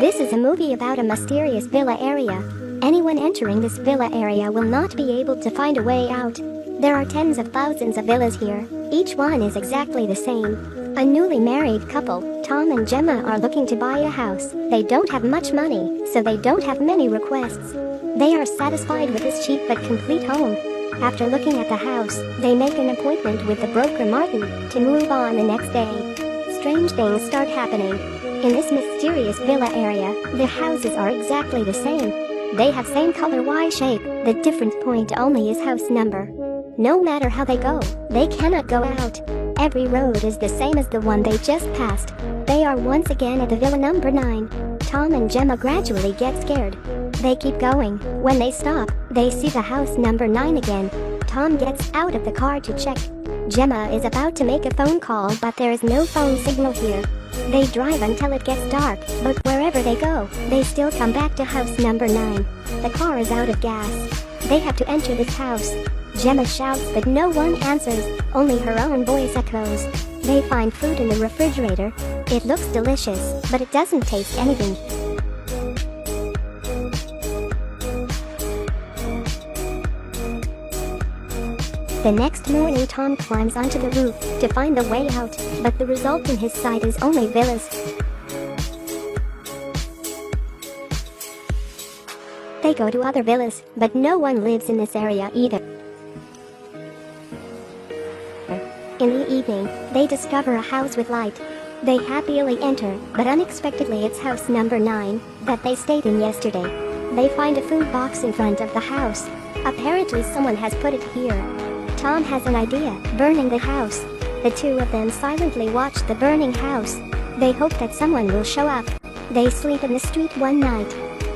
This is a movie about a mysterious villa area. Anyone entering this villa area will not be able to find a way out. There are tens of thousands of villas here. Each one is exactly the same. A newly married couple, Tom and Gemma, are looking to buy a house. They don't have much money, so they don't have many requests. They are satisfied with this cheap but complete home. After looking at the house, they make an appointment with the broker Martin to move on the next day. Strange things start happening. In this mysterious villa area, the houses are exactly the same. They have same color Y shape, the difference point only is house number. No matter how they go, they cannot go out. Every road is the same as the one they just passed. They are once again at the villa number 9. Tom and Gemma gradually get scared. They keep going. When they stop, they see the house number 9 again. Tom gets out of the car to check. Gemma is about to make a phone call, but there is no phone signal here. They drive until it gets dark, but wherever they go, they still come back to house number 9. The car is out of gas. They have to enter this house. Gemma shouts but no one answers, only her own voice echoes. They find food in the refrigerator. It looks delicious, but it doesn't taste anything. The next morning, Tom climbs onto the roof to find the way out, but the result in his sight is only villas. They go to other villas, but no one lives in this area either. In the evening, they discover a house with light. They happily enter, but unexpectedly it's house number 9 that they stayed in yesterday. They find a food box in front of the house. Apparently someone has put it here. Tom has an idea, burning the house. The two of them silently watch the burning house. They hope that someone will show up. They sleep in the street one night.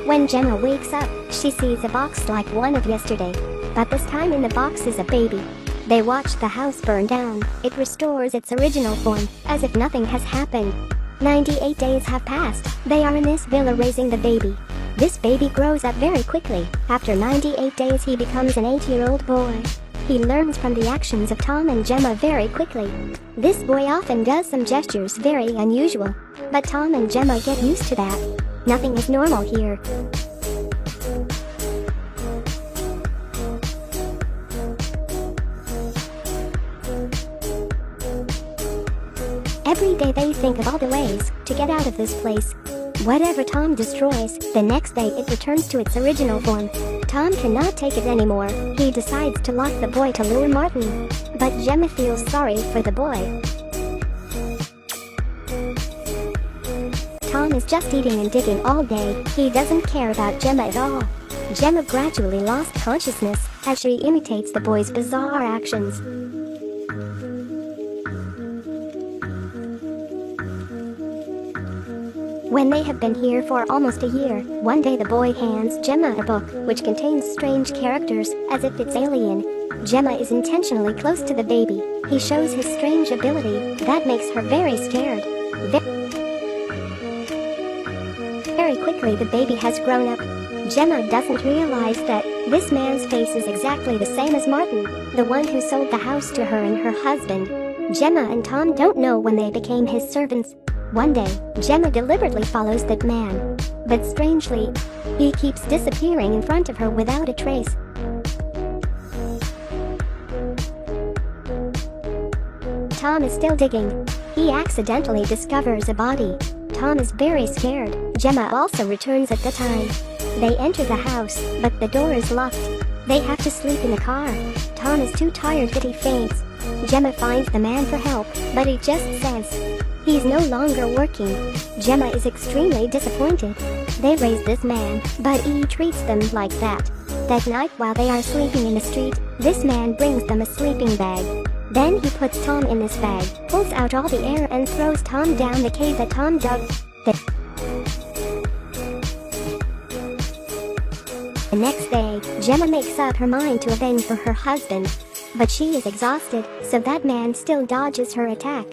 When Gemma wakes up, she sees a box like one of yesterday. But this time in the box is a baby. They watch the house burn down. It restores its original form, as if nothing has happened. 98 days have passed. They are in this villa raising the baby. This baby grows up very quickly. After 98 days he becomes an 8-year-old boy. He learns from the actions of Tom and Gemma very quickly. This boy often does some gestures very unusual, but Tom and Gemma get used to that. Nothing is normal here. Every day they think of all the ways to get out of this place. Whatever Tom destroys, the next day it returns to its original form. Tom cannot take it anymore. He decides to lock the boy to lure Martin. But Gemma feels sorry for the boy. Tom is just eating and digging all day. He doesn't care about Gemma at all. Gemma gradually lost consciousness as she imitates the boy's bizarre actions. When they have been here for almost a year, one day the boy hands Gemma a book which contains strange characters, as if it's alien. Gemma is intentionally close to the baby. He shows his strange ability that makes her very scared. Very quickly the baby has grown up. Gemma doesn't realize that this man's face is exactly the same as Martin, the one who sold the house to her and her husband. Gemma and Tom don't know when they became his servants. One day, Gemma deliberately follows that man. But strangely, he keeps disappearing in front of her without a trace. Tom is still digging. He accidentally discovers a body. Tom is very scared. Gemma also returns at the time. They enter the house, but the door is locked. They have to sleep in the car. Tom is too tired that he faints. Gemma finds the man for help, but he just says he's no longer working. Gemma is extremely disappointed. They raise this man, but he treats them like that. That night while they are sleeping in the street, this man brings them a sleeping bag. Then he puts Tom in this bag, pulls out all the air and throws Tom down the cave that Tom dug. The next day, Gemma makes up her mind to avenge for her husband. But she is exhausted, so that man still dodges her attack.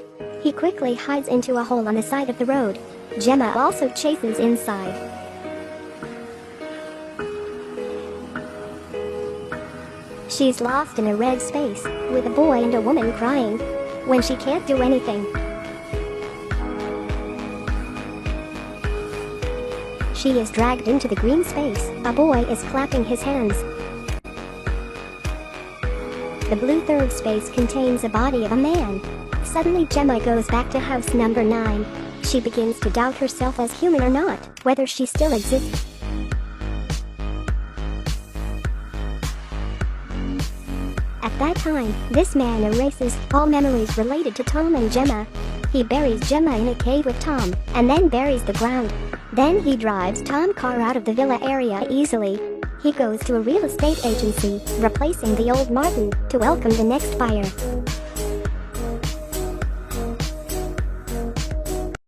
He quickly hides into a hole on the side of the road. Gemma also chases inside. She's lost in a red space, with a boy and a woman crying. When she can't do anything, She is dragged into the green space. A boy is clapping his hands. The blue third space contains a body of a man. Suddenly Gemma goes back to house number 9. She begins to doubt herself as human or not, whether she still exists. At that time, this man erases all memories related to Tom and Gemma. He buries Gemma in a cave with Tom, and then buries the ground. Then he drives Tom's car out of the villa area easily. He goes to a real estate agency, replacing the old Martin, to welcome the next buyer.